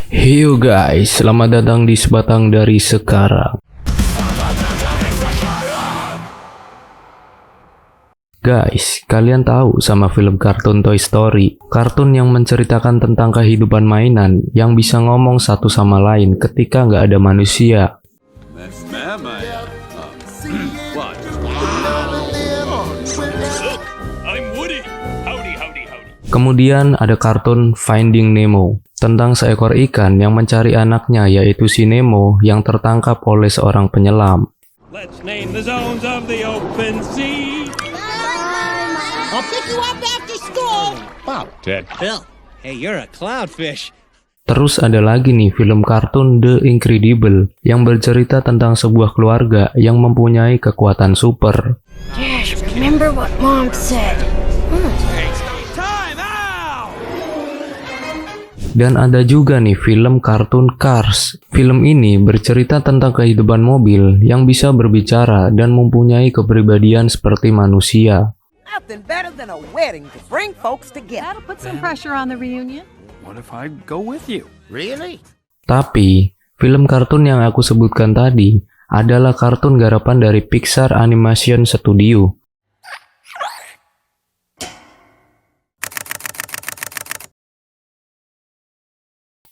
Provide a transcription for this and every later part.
Heyo guys, selamat datang di Sebatang dari Sekarang. Guys, kalian tahu sama film kartun Toy Story? Kartun yang menceritakan tentang kehidupan mainan yang bisa ngomong satu sama lain ketika nggak ada manusia. Kemudian ada kartun Finding Nemo tentang seekor ikan yang mencari anaknya, yaitu si Nemo yang tertangkap oleh seorang penyelam. Let's name the zones of the open sea. I'll pick you up after school. Wow, Ted. Bill, hey, you're a clownfish. Terus ada lagi nih film kartun The Incredible yang bercerita tentang sebuah keluarga yang mempunyai kekuatan super. Dash, remember what Mom said. Time out! Dan ada juga nih film kartun Cars. Film ini bercerita tentang kehidupan mobil yang bisa berbicara dan mempunyai kepribadian seperti manusia. Nothing better than a wedding to bring folks together. That'll put some pressure on the reunion. What if I go with you? Really? Tapi, film kartun yang aku sebutkan tadi adalah kartun garapan dari Pixar Animation Studio.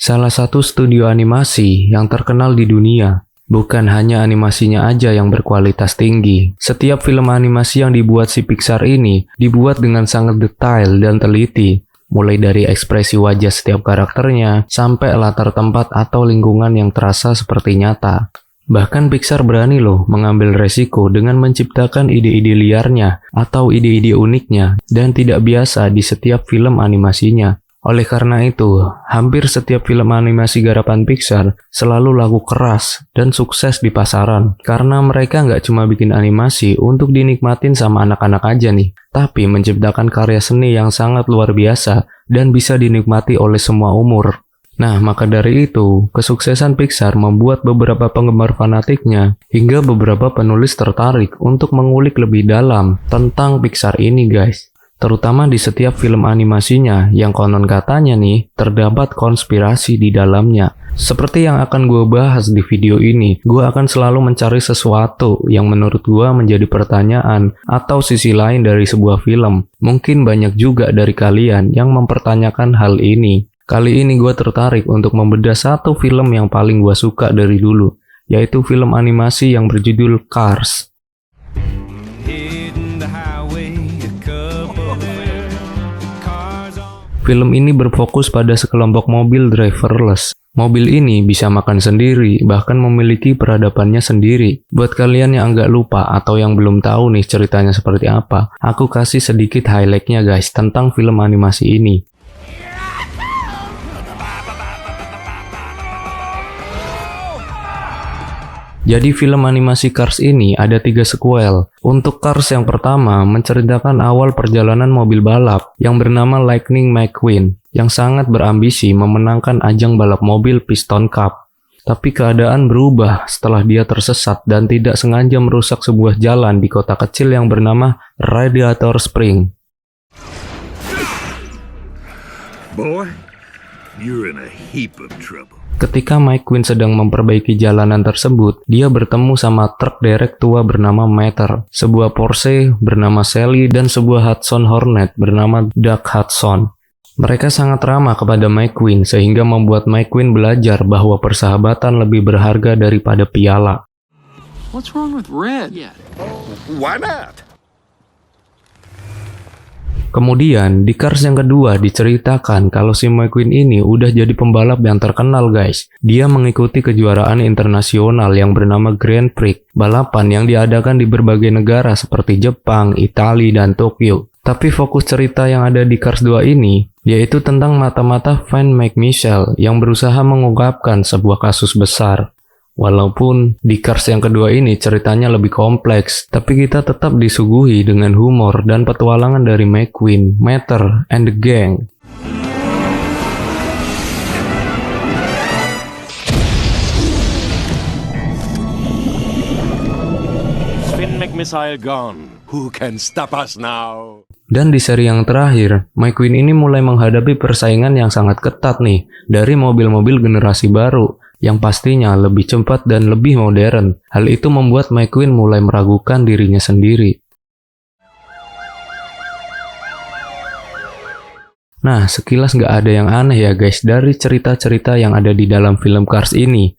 Salah satu studio animasi yang terkenal di dunia. Bukan hanya animasinya aja yang berkualitas tinggi. Setiap film animasi yang dibuat si Pixar ini dibuat dengan sangat detail dan teliti. Mulai dari ekspresi wajah setiap karakternya, sampai latar tempat atau lingkungan yang terasa seperti nyata. Bahkan Pixar berani loh mengambil resiko dengan menciptakan ide-ide liarnya atau ide-ide uniknya dan tidak biasa di setiap film animasinya. Oleh karena itu, hampir setiap film animasi garapan Pixar selalu laku keras dan sukses di pasaran. Karena mereka nggak cuma bikin animasi untuk dinikmatin sama anak-anak aja nih, tapi menciptakan karya seni yang sangat luar biasa dan bisa dinikmati oleh semua umur. Nah, maka dari itu, kesuksesan Pixar membuat beberapa penggemar fanatiknya hingga beberapa penulis tertarik untuk mengulik lebih dalam tentang Pixar ini, guys. Terutama di setiap film animasinya yang konon katanya nih terdapat konspirasi di dalamnya. Seperti yang akan gue bahas di video ini, gue akan selalu mencari sesuatu yang menurut gue menjadi pertanyaan atau sisi lain dari sebuah film. Mungkin banyak juga dari kalian yang mempertanyakan hal ini. Kali ini gue tertarik untuk membedah satu film yang paling gue suka dari dulu, yaitu film animasi yang berjudul Cars. Film ini berfokus pada sekelompok mobil driverless. Mobil ini bisa makan sendiri, bahkan memiliki peradabannya sendiri. Buat kalian yang agak lupa atau yang belum tahu nih ceritanya seperti apa, aku kasih sedikit highlight-nya guys tentang film animasi ini. Jadi film animasi Cars ini ada 3 sequel. Untuk Cars yang pertama menceritakan awal perjalanan mobil balap yang bernama Lightning McQueen yang sangat berambisi memenangkan ajang balap mobil Piston Cup. Tapi keadaan berubah setelah dia tersesat dan tidak sengaja merusak sebuah jalan di kota kecil yang bernama Radiator Spring. Boy, you're in a heap of trouble. Ketika McQueen sedang memperbaiki jalanan tersebut, dia bertemu sama truk derek tua bernama Mater, sebuah Porsche bernama Sally, dan sebuah Hudson Hornet bernama Doug Hudson. Mereka sangat ramah kepada McQueen sehingga membuat McQueen belajar bahwa persahabatan lebih berharga daripada piala. What's wrong with red? Why not? Kemudian, di Cars yang kedua diceritakan kalau si McQueen ini udah jadi pembalap yang terkenal guys. Dia mengikuti kejuaraan internasional yang bernama Grand Prix, balapan yang diadakan di berbagai negara seperti Jepang, Italia, dan Tokyo. Tapi fokus cerita yang ada di Cars 2 ini, yaitu tentang mata-mata Van McMichael yang berusaha mengungkapkan sebuah kasus besar. Walaupun di Cars yang kedua ini ceritanya lebih kompleks, tapi kita tetap disuguhi dengan humor dan petualangan dari McQueen, Mater, and the gang. Finn McMissile gone. Who can stop us now? Dan di seri yang terakhir, McQueen ini mulai menghadapi persaingan yang sangat ketat nih dari mobil-mobil generasi baru yang pastinya lebih cepat dan lebih modern. Hal itu membuat McQueen mulai meragukan dirinya sendiri. Nah, sekilas nggak ada yang aneh ya guys dari cerita-cerita yang ada di dalam film Cars ini.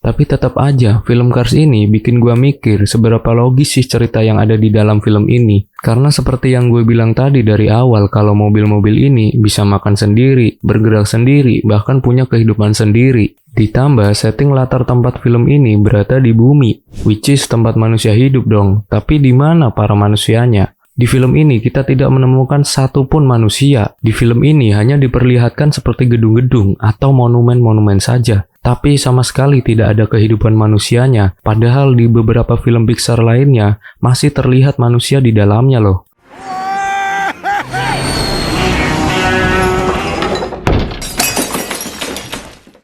Tapi tetap aja, film Cars ini bikin gua mikir seberapa logis sih cerita yang ada di dalam film ini. Karena seperti yang gue bilang tadi dari awal, kalau mobil-mobil ini bisa makan sendiri, bergerak sendiri, bahkan punya kehidupan sendiri. Ditambah setting latar tempat film ini berada di bumi, which is tempat manusia hidup dong. Tapi di mana para manusianya? Di film ini kita tidak menemukan satupun manusia. Di film ini hanya diperlihatkan seperti gedung-gedung atau monumen-monumen saja. Tapi sama sekali tidak ada kehidupan manusianya. Padahal di beberapa film Pixar lainnya masih terlihat manusia di dalamnya loh.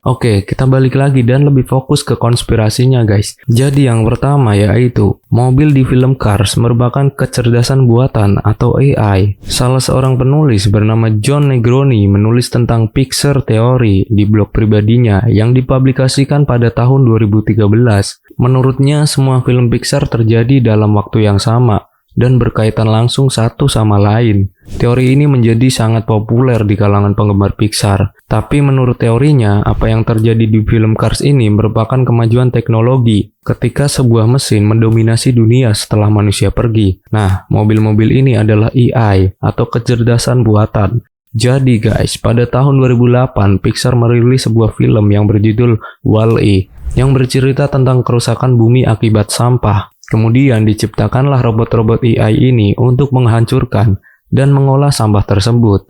Oke, kita balik lagi dan lebih fokus ke konspirasinya guys. Jadi yang pertama yaitu, mobil di film Cars merupakan kecerdasan buatan atau AI. Salah seorang penulis bernama John Negroni menulis tentang Pixar teori di blog pribadinya yang dipublikasikan pada tahun 2013. Menurutnya semua film Pixar terjadi dalam waktu yang sama dan berkaitan langsung satu sama lain. Teori ini menjadi sangat populer di kalangan penggemar Pixar. Tapi menurut teorinya, apa yang terjadi di film Cars ini merupakan kemajuan teknologi ketika sebuah mesin mendominasi dunia setelah manusia pergi. Nah, mobil-mobil ini adalah AI atau kecerdasan buatan. Jadi guys, pada tahun 2008, Pixar merilis sebuah film yang berjudul Wall-E yang bercerita tentang kerusakan bumi akibat sampah. Kemudian diciptakanlah robot-robot AI ini untuk menghancurkan dan mengolah sampah tersebut.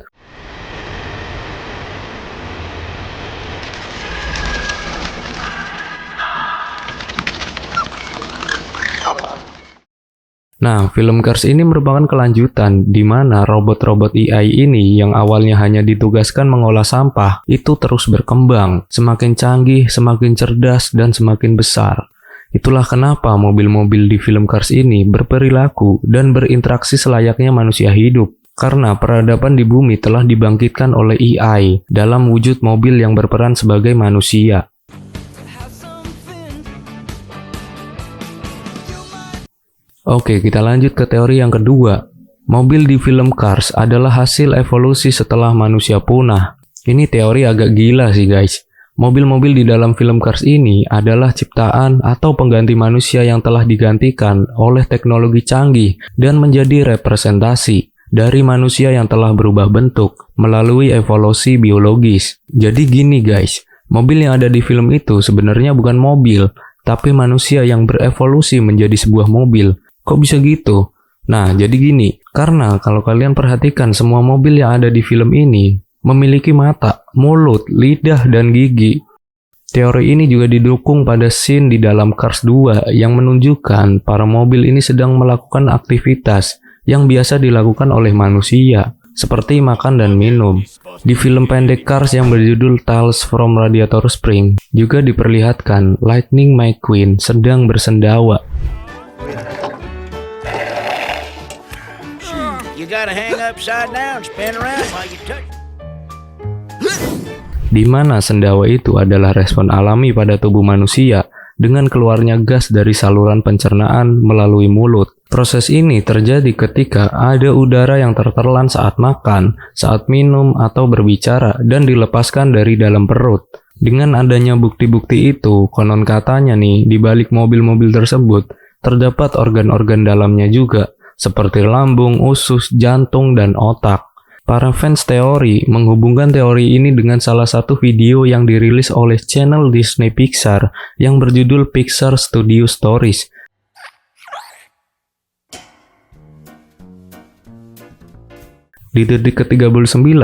Nah, film Cars ini merupakan kelanjutan di mana robot-robot AI ini yang awalnya hanya ditugaskan mengolah sampah itu terus berkembang, semakin canggih, semakin cerdas, dan semakin besar. Itulah kenapa mobil-mobil di film Cars ini berperilaku dan berinteraksi selayaknya manusia hidup. Karena peradaban di bumi telah dibangkitkan oleh AI dalam wujud mobil yang berperan sebagai manusia. Oke, kita lanjut ke teori yang kedua. Mobil di film Cars adalah hasil evolusi setelah manusia punah. Ini teori agak gila sih guys. Mobil-mobil di dalam film Cars ini adalah ciptaan atau pengganti manusia yang telah digantikan oleh teknologi canggih dan menjadi representasi dari manusia yang telah berubah bentuk melalui evolusi biologis. Jadi gini guys, mobil yang ada di film itu sebenarnya bukan mobil, tapi manusia yang berevolusi menjadi sebuah mobil. Kok bisa gitu? Nah, jadi gini, karena kalau kalian perhatikan semua mobil yang ada di film ini memiliki mata, mulut, lidah, dan gigi. Teori ini juga didukung pada scene di dalam Cars 2 yang menunjukkan para mobil ini sedang melakukan aktivitas yang biasa dilakukan oleh manusia, seperti makan dan minum. Di film pendek Cars yang berjudul Tales from Radiator Springs juga diperlihatkan Lightning McQueen sedang bersendawa. You gotta hang upside down, spin around while you touch. Di mana sendawa itu adalah respon alami pada tubuh manusia dengan keluarnya gas dari saluran pencernaan melalui mulut. Proses ini terjadi ketika ada udara yang tertelan saat makan, saat minum, atau berbicara dan dilepaskan dari dalam perut. Dengan adanya bukti-bukti itu, konon katanya nih, di balik mobil-mobil tersebut, terdapat organ-organ dalamnya juga, seperti lambung, usus, jantung, dan otak. Para fans teori menghubungkan teori ini dengan salah satu video yang dirilis oleh channel Disney Pixar yang berjudul Pixar Studio Stories. Di detik ke-39,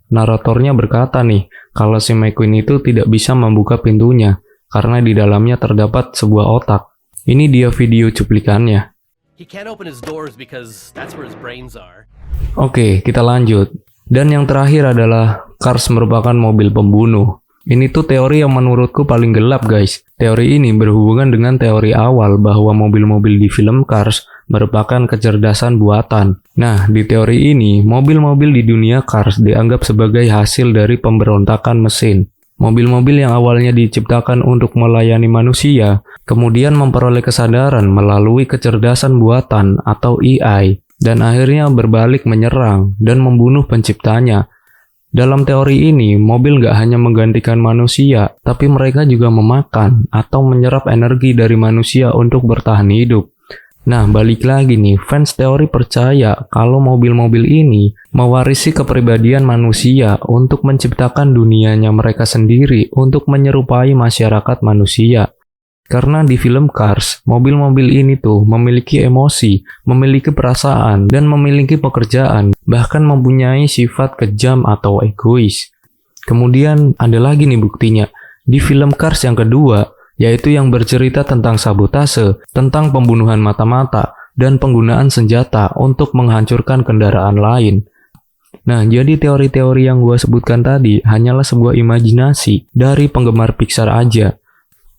naratornya berkata nih, kalau si McQueen itu tidak bisa membuka pintunya, karena di dalamnya terdapat sebuah otak. Ini dia video cuplikannya. He can't open his doors because that's where his brains are. Oke, kita lanjut. Dan yang terakhir adalah Cars merupakan mobil pembunuh. Ini tuh teori yang menurutku paling gelap guys. Teori ini berhubungan dengan teori awal bahwa mobil-mobil di film Cars merupakan kecerdasan buatan. Nah, di teori ini, mobil-mobil di dunia Cars dianggap sebagai hasil dari pemberontakan mesin. Mobil-mobil yang awalnya diciptakan untuk melayani manusia, kemudian memperoleh kesadaran melalui kecerdasan buatan atau AI, dan akhirnya berbalik menyerang dan membunuh penciptanya. Dalam teori ini, mobil nggak hanya menggantikan manusia, tapi mereka juga memakan atau menyerap energi dari manusia untuk bertahan hidup. Nah, balik lagi nih, fans teori percaya kalau mobil-mobil ini mewarisi kepribadian manusia untuk menciptakan dunianya mereka sendiri untuk menyerupai masyarakat manusia. Karena di film Cars, mobil-mobil ini tuh memiliki emosi, memiliki perasaan, dan memiliki pekerjaan, bahkan mempunyai sifat kejam atau egois. Kemudian ada lagi nih buktinya, di film Cars yang kedua, yaitu yang bercerita tentang sabotase, tentang pembunuhan mata-mata, dan penggunaan senjata untuk menghancurkan kendaraan lain. Nah, jadi teori-teori yang gue sebutkan tadi hanyalah sebuah imajinasi dari penggemar Pixar aja.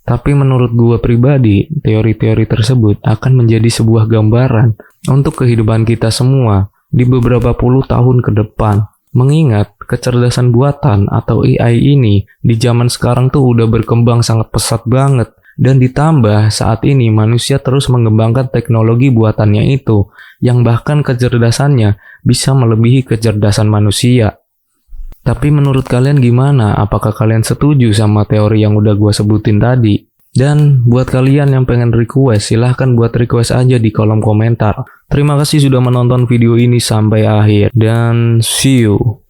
Tapi menurut gue pribadi, teori-teori tersebut akan menjadi sebuah gambaran untuk kehidupan kita semua di beberapa puluh tahun ke depan. Mengingat kecerdasan buatan atau AI ini di zaman sekarang tuh udah berkembang sangat pesat banget. Dan ditambah saat ini manusia terus mengembangkan teknologi buatannya itu, yang bahkan kecerdasannya bisa melebihi kecerdasan manusia. Tapi menurut kalian gimana? Apakah kalian setuju sama teori yang udah gue sebutin tadi? Dan buat kalian yang pengen request, silahkan buat request aja di kolom komentar. Terima kasih sudah menonton video ini sampai akhir, dan see you.